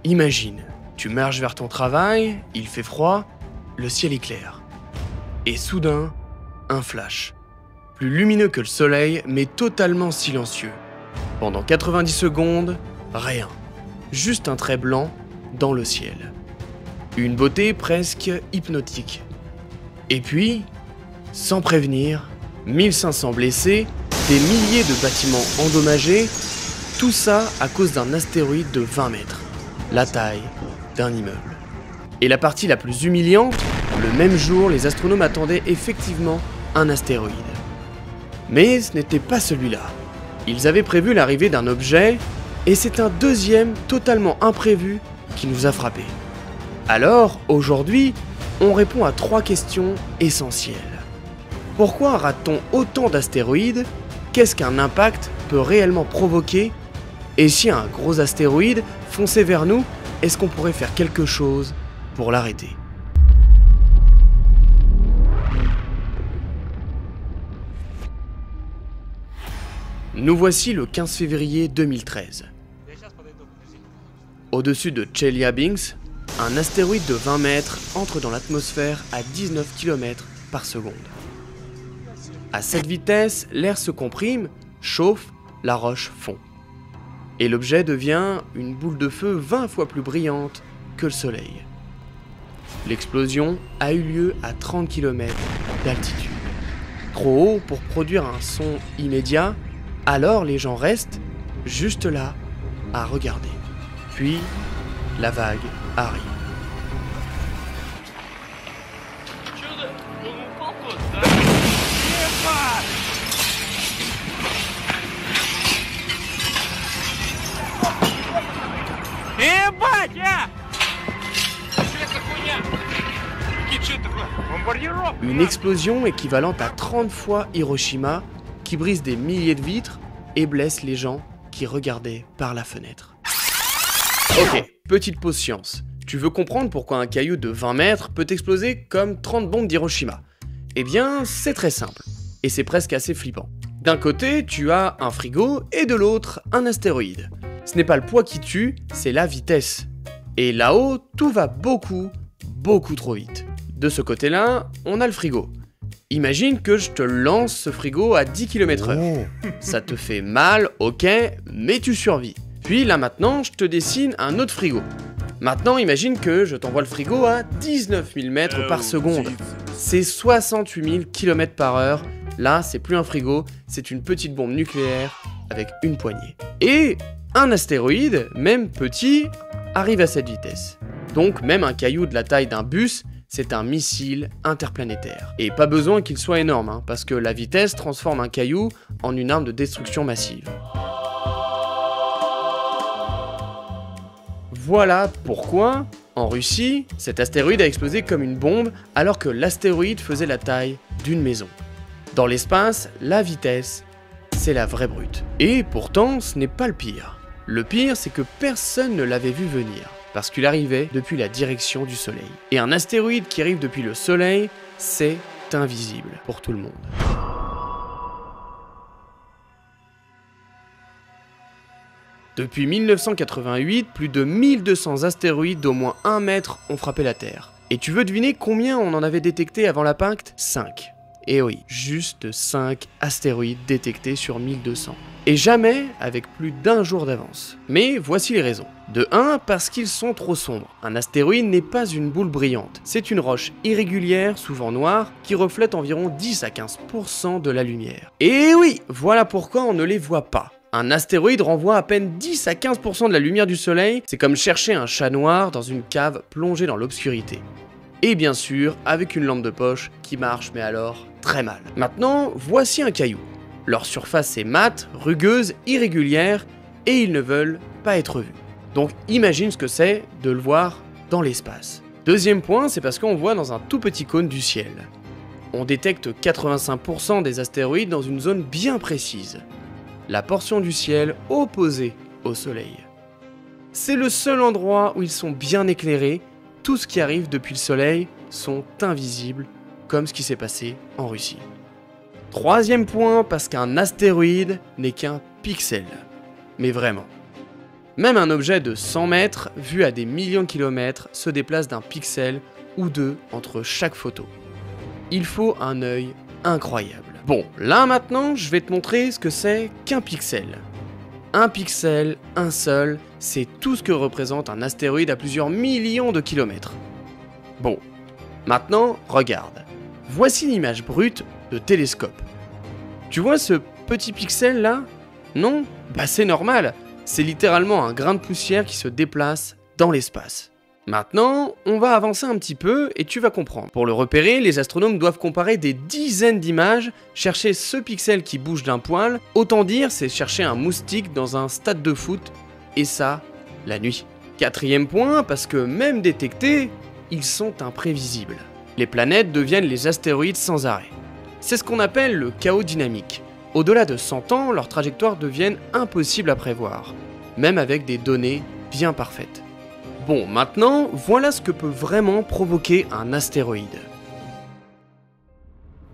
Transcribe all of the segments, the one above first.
Imagine, tu marches vers ton travail, il fait froid, le ciel est clair. Et soudain, un flash. Plus lumineux que le soleil, mais totalement silencieux. Pendant 90 secondes, rien. Juste un trait blanc dans le ciel. Une beauté presque hypnotique. Et puis, sans prévenir, 1500 blessés, des milliers de bâtiments endommagés, tout ça à cause d'un astéroïde de 20 mètres, la taille d'un immeuble. Et la partie la plus humiliante, le même jour, les astronomes attendaient effectivement un astéroïde. Mais ce n'était pas celui-là. Ils avaient prévu l'arrivée d'un objet, et c'est un deuxième totalement imprévu qui nous a frappés. Alors, aujourd'hui, on répond à 3 questions essentielles. Pourquoi rate-t-on autant d'astéroïdes? Qu'est-ce qu'un impact peut réellement provoquer? Et si un gros astéroïde fonçait vers nous, est-ce qu'on pourrait faire quelque chose pour l'arrêter? Nous voici le 15 février 2013. Au-dessus de Chelyabinsk, un astéroïde de 20 mètres entre dans l'atmosphère à 19 km par seconde. À cette vitesse, l'air se comprime, chauffe, la roche fond. Et l'objet devient une boule de feu 20 fois plus brillante que le Soleil. L'explosion a eu lieu à 30 km d'altitude. Trop haut pour produire un son immédiat, alors les gens restent juste là à regarder. Puis, la vague arrive. Une explosion équivalente à 30 fois Hiroshima qui brise des milliers de vitres et blesse les gens qui regardaient par la fenêtre. Ok, petite pause science. Tu veux comprendre pourquoi un caillou de 20 mètres peut exploser comme 30 bombes d'Hiroshima? Eh bien, c'est très simple. Et c'est presque assez flippant. D'un côté, tu as un frigo et de l'autre, un astéroïde. Ce n'est pas le poids qui tue, c'est la vitesse. Et là-haut, tout va beaucoup trop vite. De ce côté-là, on a le frigo. Imagine que je te lance ce frigo à 10 km/h. Ça te fait mal, ok, mais tu survis. Puis là maintenant, je te dessine un autre frigo. Maintenant, imagine que je t'envoie le frigo à 19 000 mètres par seconde. C'est 68 000 km/h. Là, c'est plus un frigo, c'est une petite bombe nucléaire avec une poignée. Et un astéroïde, même petit, arrive à cette vitesse. Donc même un caillou de la taille d'un bus, c'est un missile interplanétaire. Et pas besoin qu'il soit énorme, parce que la vitesse transforme un caillou en une arme de destruction massive. Voilà pourquoi, en Russie, cet astéroïde a explosé comme une bombe alors que l'astéroïde faisait la taille d'une maison. Dans l'espace, la vitesse, c'est la vraie brute. Et pourtant, ce n'est pas le pire. Le pire, c'est que personne ne l'avait vu venir, parce qu'il arrivait depuis la direction du Soleil. Et un astéroïde qui arrive depuis le Soleil, c'est invisible pour tout le monde. Depuis 1988, plus de 1200 astéroïdes d'au moins 1 mètre ont frappé la Terre. Et tu veux deviner combien on en avait détecté avant l'impact? 5. Et oui, juste 5 astéroïdes détectés sur 1200. Et jamais avec plus d'1 jour d'avance. Mais voici les raisons. De 1, parce qu'ils sont trop sombres. Un astéroïde n'est pas une boule brillante. C'est une roche irrégulière, souvent noire, qui reflète environ 10 à 15% de la lumière. Et oui, voilà pourquoi on ne les voit pas. Un astéroïde renvoie à peine 10 à 15% de la lumière du Soleil, c'est comme chercher un chat noir dans une cave plongée dans l'obscurité. Et bien sûr, avec une lampe de poche qui marche, mais alors très mal. Maintenant, voici un caillou. Leur surface est mate, rugueuse, irrégulière, et ils ne veulent pas être vus. Donc imagine ce que c'est de le voir dans l'espace. Deuxième point, c'est parce qu'on voit dans un tout petit cône du ciel. On détecte 85% des astéroïdes dans une zone bien précise. La portion du ciel opposée au Soleil. C'est le seul endroit où ils sont bien éclairés. Tout ce qui arrive depuis le Soleil sont invisibles, comme ce qui s'est passé en Russie. Troisième point, parce qu'un astéroïde n'est qu'un pixel. Mais vraiment. Même un objet de 100 mètres, vu à des millions de kilomètres, se déplace d'un pixel ou deux entre chaque photo. Il faut un œil incroyable. Bon, là maintenant, je vais te montrer ce que c'est qu'un pixel. Un pixel, un seul, c'est tout ce que représente un astéroïde à plusieurs millions de kilomètres. Bon, maintenant, regarde. Voici l'image brute de télescope. Tu vois ce petit pixel là? Non? Bah c'est normal, c'est littéralement un grain de poussière qui se déplace dans l'espace. Maintenant, on va avancer un petit peu et tu vas comprendre. Pour le repérer, les astronomes doivent comparer des dizaines d'images, chercher ce pixel qui bouge d'un poil, autant dire c'est chercher un moustique dans un stade de foot, et ça, la nuit. Quatrième point, parce que même détectés, ils sont imprévisibles. Les planètes deviennent les astéroïdes sans arrêt. C'est ce qu'on appelle le chaos dynamique. Au-delà de 100 ans, leurs trajectoires deviennent impossibles à prévoir, même avec des données bien parfaites. Bon, maintenant, voilà ce que peut vraiment provoquer un astéroïde.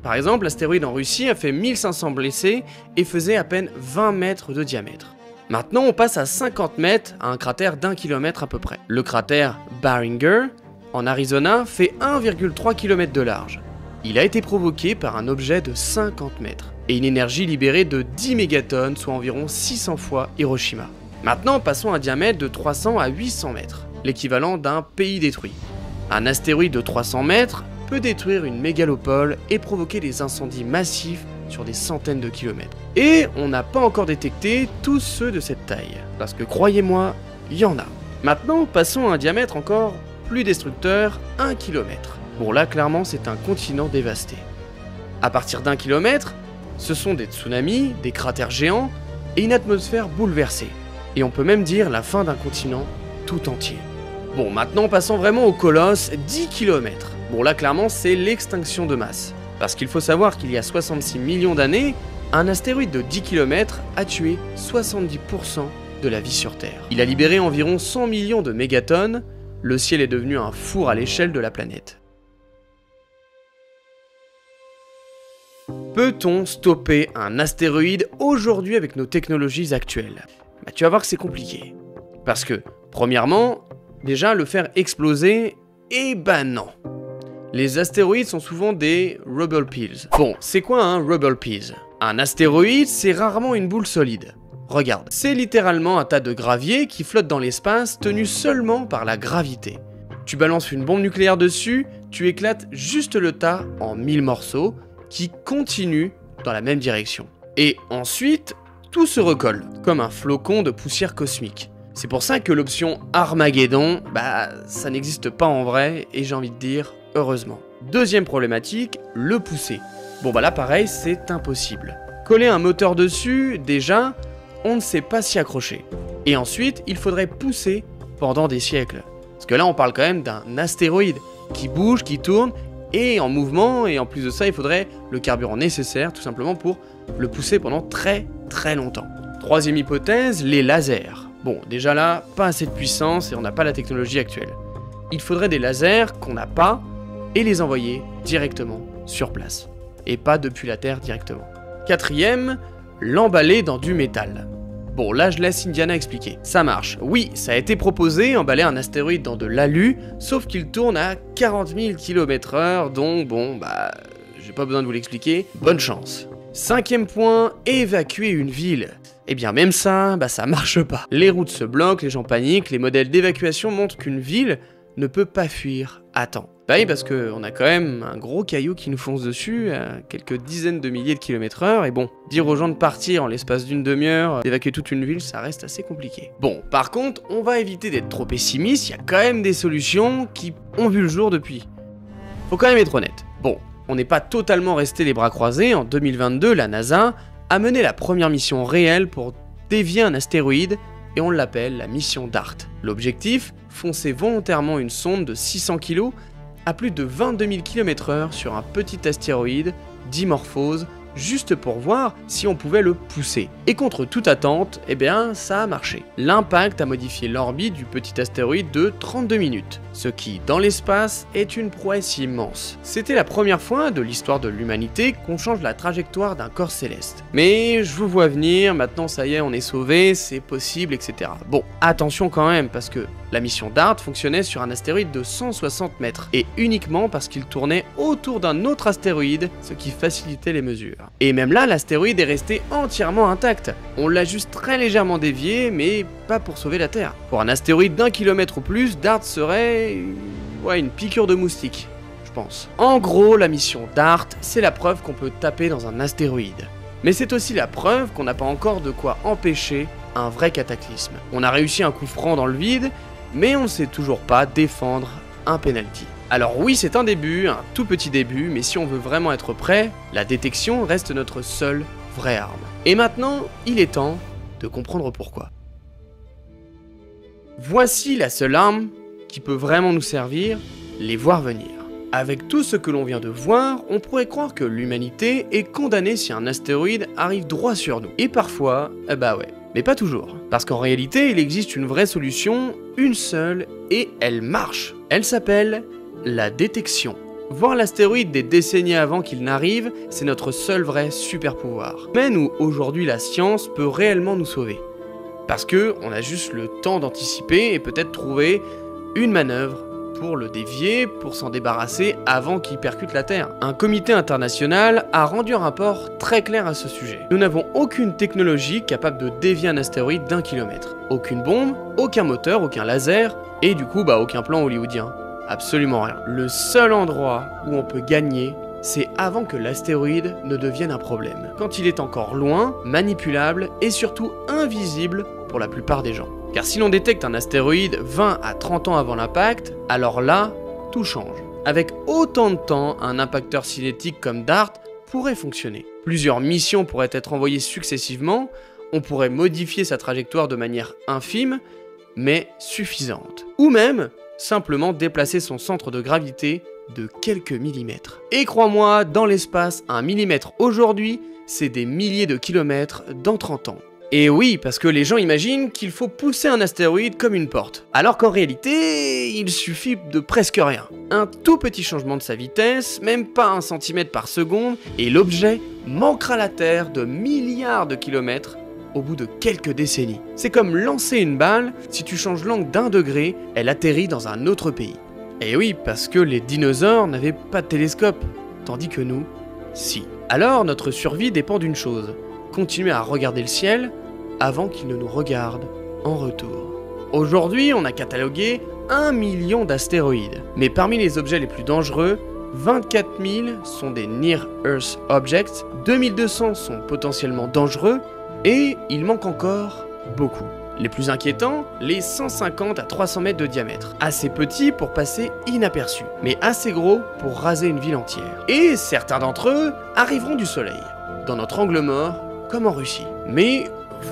Par exemple, l'astéroïde en Russie a fait 1500 blessés et faisait à peine 20 mètres de diamètre. Maintenant, on passe à 50 mètres à un cratère d'1 km à peu près. Le cratère Barringer, en Arizona, fait 1,3 km de large. Il a été provoqué par un objet de 50 mètres et une énergie libérée de 10 mégatonnes, soit environ 600 fois Hiroshima. Maintenant, passons à un diamètre de 300 à 800 mètres, l'équivalent d'un pays détruit. Un astéroïde de 300 mètres peut détruire une mégalopole et provoquer des incendies massifs sur des centaines de kilomètres. Et on n'a pas encore détecté tous ceux de cette taille, parce que croyez-moi, il y en a. Maintenant, passons à un diamètre encore plus destructeur, 1 km. Bon là, clairement, c'est un continent dévasté. À partir d'1 kilomètre, ce sont des tsunamis, des cratères géants et une atmosphère bouleversée. Et on peut même dire la fin d'un continent tout entier. Bon, maintenant passons vraiment au colosse, 10 km. Bon là clairement c'est l'extinction de masse. Parce qu'il faut savoir qu'il y a 66 millions d'années, un astéroïde de 10 km a tué 70% de la vie sur Terre. Il a libéré environ 100 millions de mégatonnes, le ciel est devenu un four à l'échelle de la planète. Peut-on stopper un astéroïde aujourd'hui avec nos technologies actuelles? Bah, tu vas voir que c'est compliqué. Parce que, premièrement, déjà le faire exploser, eh ben non. Les astéroïdes sont souvent des Rubble Pills. Bon, c'est quoi un Rubble Pills? Un astéroïde, c'est rarement une boule solide. Regarde, c'est littéralement un tas de gravier qui flotte dans l'espace tenu seulement par la gravité. Tu balances une bombe nucléaire dessus, tu éclates juste le tas en 1000 morceaux qui continuent dans la même direction. Et ensuite, tout se recolle, comme un flocon de poussière cosmique. C'est pour ça que l'option Armageddon, bah ça n'existe pas en vrai, et j'ai envie de dire, heureusement. Deuxième problématique, le pousser. Bon bah là pareil, c'est impossible. Coller un moteur dessus, déjà, on ne sait pas s'y accrocher. Et ensuite, il faudrait pousser pendant des siècles. Parce que là on parle quand même d'un astéroïde qui bouge, qui tourne, et en mouvement, et en plus de ça, il faudrait le carburant nécessaire, tout simplement pour le pousser pendant très longtemps. Troisième hypothèse, les lasers. Bon, déjà là, pas assez de puissance et on n'a pas la technologie actuelle. Il faudrait des lasers qu'on n'a pas et les envoyer directement sur place. Et pas depuis la Terre directement. Quatrième, l'emballer dans du métal. Bon, là je laisse Indiana expliquer. Ça marche. Oui, ça a été proposé, emballer un astéroïde dans de l'alu, sauf qu'il tourne à 40 000 km/h, donc bon, bah, j'ai pas besoin de vous l'expliquer. Bonne chance. Cinquième point, évacuer une ville. Eh bien même ça, bah ça marche pas. Les routes se bloquent, les gens paniquent, les modèles d'évacuation montrent qu'une ville ne peut pas fuir à temps. Bah oui, parce qu'on a quand même un gros caillou qui nous fonce dessus à quelques dizaines de milliers de km/h, et bon, dire aux gens de partir en l'espace d'une demi-heure, d'évacuer toute une ville, ça reste assez compliqué. Bon, par contre, on va éviter d'être trop pessimiste, il y a quand même des solutions qui ont vu le jour depuis. Faut quand même être honnête. Bon, on n'est pas totalement resté les bras croisés, en 2022, la NASA a mené la première mission réelle pour dévier un astéroïde, et on l'appelle la mission DART. L'objectif, foncer volontairement une sonde de 600 kg à plus de 22 000 km/h sur un petit astéroïde, Dimorphos, juste pour voir si on pouvait le pousser. Et contre toute attente, eh bien ça a marché. L'impact a modifié l'orbite du petit astéroïde de 32 minutes, ce qui, dans l'espace, est une prouesse immense. C'était la première fois de l'histoire de l'humanité qu'on change la trajectoire d'un corps céleste. Mais je vous vois venir, maintenant ça y est, on est sauvé, c'est possible, etc. Bon, attention quand même, parce que la mission DART fonctionnait sur un astéroïde de 160 mètres, et uniquement parce qu'il tournait autour d'un autre astéroïde, ce qui facilitait les mesures. Et même là, l'astéroïde est resté entièrement intact. On l'a juste très légèrement dévié, mais pas pour sauver la Terre. Pour un astéroïde d'1 kilomètre ou plus, DART serait... ouais, une piqûre de moustique, je pense. En gros, la mission DART, c'est la preuve qu'on peut taper dans un astéroïde. Mais c'est aussi la preuve qu'on n'a pas encore de quoi empêcher un vrai cataclysme. On a réussi un coup franc dans le vide, mais on ne sait toujours pas défendre un penalty. Alors oui, c'est un début, un tout petit début, mais si on veut vraiment être prêt, la détection reste notre seule vraie arme. Et maintenant, il est temps de comprendre pourquoi. Voici la seule arme qui peut vraiment nous servir, les voir venir. Avec tout ce que l'on vient de voir, on pourrait croire que l'humanité est condamnée si un astéroïde arrive droit sur nous. Et parfois, bah ouais. Mais pas toujours, parce qu'en réalité, il existe une vraie solution, une seule, et elle marche. Elle s'appelle la détection. Voir l'astéroïde des décennies avant qu'il n'arrive, c'est notre seul vrai super pouvoir. Mais nous, aujourd'hui, la science peut réellement nous sauver. Parce que on a juste le temps d'anticiper et peut-être trouver une manœuvre pour le dévier, pour s'en débarrasser avant qu'il percute la Terre. Un comité international a rendu un rapport très clair à ce sujet. Nous n'avons aucune technologie capable de dévier un astéroïde d'1 kilomètre. Aucune bombe, aucun moteur, aucun laser, et du coup aucun plan hollywoodien. Absolument rien. Le seul endroit où on peut gagner, c'est avant que l'astéroïde ne devienne un problème. Quand il est encore loin, manipulable et surtout invisible pour la plupart des gens. Car si l'on détecte un astéroïde 20 à 30 ans avant l'impact, alors là, tout change. Avec autant de temps, un impacteur cinétique comme DART pourrait fonctionner. Plusieurs missions pourraient être envoyées successivement, on pourrait modifier sa trajectoire de manière infime, mais suffisante. Ou même, simplement déplacer son centre de gravité de quelques millimètres. Et crois-moi, dans l'espace, un millimètre aujourd'hui, c'est des milliers de kilomètres dans 30 ans. Et oui, parce que les gens imaginent qu'il faut pousser un astéroïde comme une porte. Alors qu'en réalité, il suffit de presque rien. Un tout petit changement de sa vitesse, même pas 1 cm par seconde, et l'objet manquera la Terre de milliards de kilomètres au bout de quelques décennies. C'est comme lancer une balle, si tu changes l'angle d'1 degré, elle atterrit dans un autre pays. Et oui, parce que les dinosaures n'avaient pas de télescope, tandis que nous, si. Alors notre survie dépend d'une chose, continuer à regarder le ciel avant qu'il ne nous regarde en retour. Aujourd'hui, on a catalogué 1 million d'astéroïdes, mais parmi les objets les plus dangereux, 24 000 sont des Near Earth Objects, 2200 sont potentiellement dangereux, et il manque encore beaucoup. Les plus inquiétants, les 150 à 300 mètres de diamètre. Assez petits pour passer inaperçus, mais assez gros pour raser une ville entière. Et certains d'entre eux arriveront du Soleil, dans notre angle mort, comme en Russie. Mais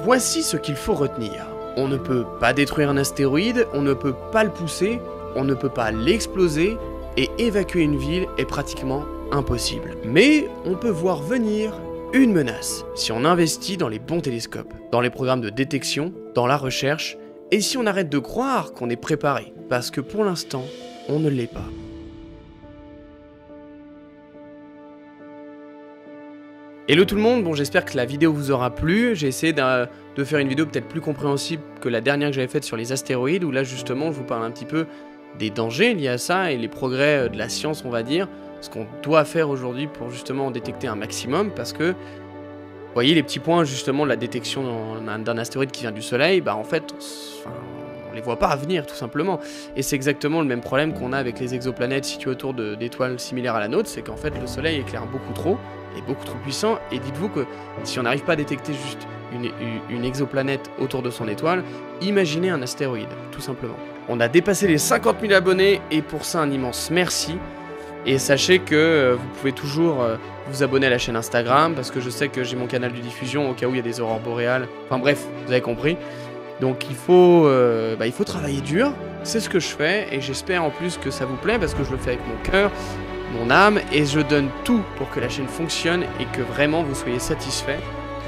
voici ce qu'il faut retenir. On ne peut pas détruire un astéroïde, on ne peut pas le pousser, on ne peut pas l'exploser, et évacuer une ville est pratiquement impossible. Mais on peut voir venir une menace, si on investit dans les bons télescopes, dans les programmes de détection, dans la recherche, et si on arrête de croire qu'on est préparé, parce que pour l'instant, on ne l'est pas. Hello tout le monde, bon j'espère que la vidéo vous aura plu, j'ai essayé de faire une vidéo peut-être plus compréhensible que la dernière que j'avais faite sur les astéroïdes, où là justement je vous parle un petit peu des dangers liés à ça et les progrès de la science on va dire, ce qu'on doit faire aujourd'hui pour justement en détecter un maximum, parce que vous voyez les petits points justement de la détection d'un astéroïde qui vient du Soleil, bah en fait on les voit pas venir tout simplement, et c'est exactement le même problème qu'on a avec les exoplanètes situées autour d'étoiles similaires à la nôtre, c'est qu'en fait le Soleil éclaire beaucoup trop, est beaucoup trop puissant, et dites-vous que si on n'arrive pas à détecter juste une exoplanète autour de son étoile, imaginez un astéroïde, tout simplement. On a dépassé les 50 000 abonnés, et pour ça un immense merci. Et sachez que vous pouvez toujours vous abonner à la chaîne Instagram, parce que je sais que j'ai mon canal de diffusion au cas où il y a des aurores boréales. Enfin bref, vous avez compris. Donc il faut travailler dur, c'est ce que je fais, et j'espère en plus que ça vous plaît, parce que je le fais avec mon cœur. mon âme et je donne tout pour que la chaîne fonctionne et que vraiment vous soyez satisfaits.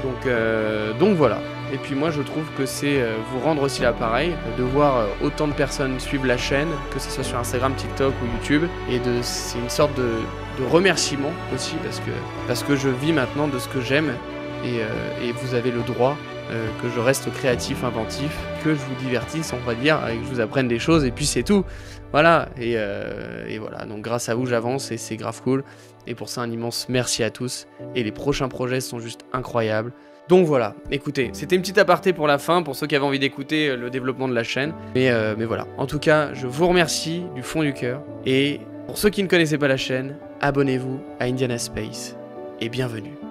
Donc voilà. Et puis moi je trouve que c'est vous rendre aussi l'appareil, de voir autant de personnes suivre la chaîne, que ce soit sur Instagram, TikTok ou YouTube, et c'est une sorte de remerciement aussi parce que je vis maintenant de ce que j'aime et vous avez le droit que je reste créatif, inventif, que je vous divertisse, on va dire, et que je vous apprenne des choses et puis c'est tout. Voilà, et voilà, donc grâce à vous j'avance et c'est grave cool. Et pour ça un immense merci à tous et les prochains projets sont juste incroyables. Donc voilà, écoutez, c'était une petite aparté pour la fin, pour ceux qui avaient envie d'écouter le développement de la chaîne. Mais voilà, en tout cas, je vous remercie du fond du cœur. Et pour ceux qui ne connaissaient pas la chaîne, abonnez-vous à Indiana Space et bienvenue.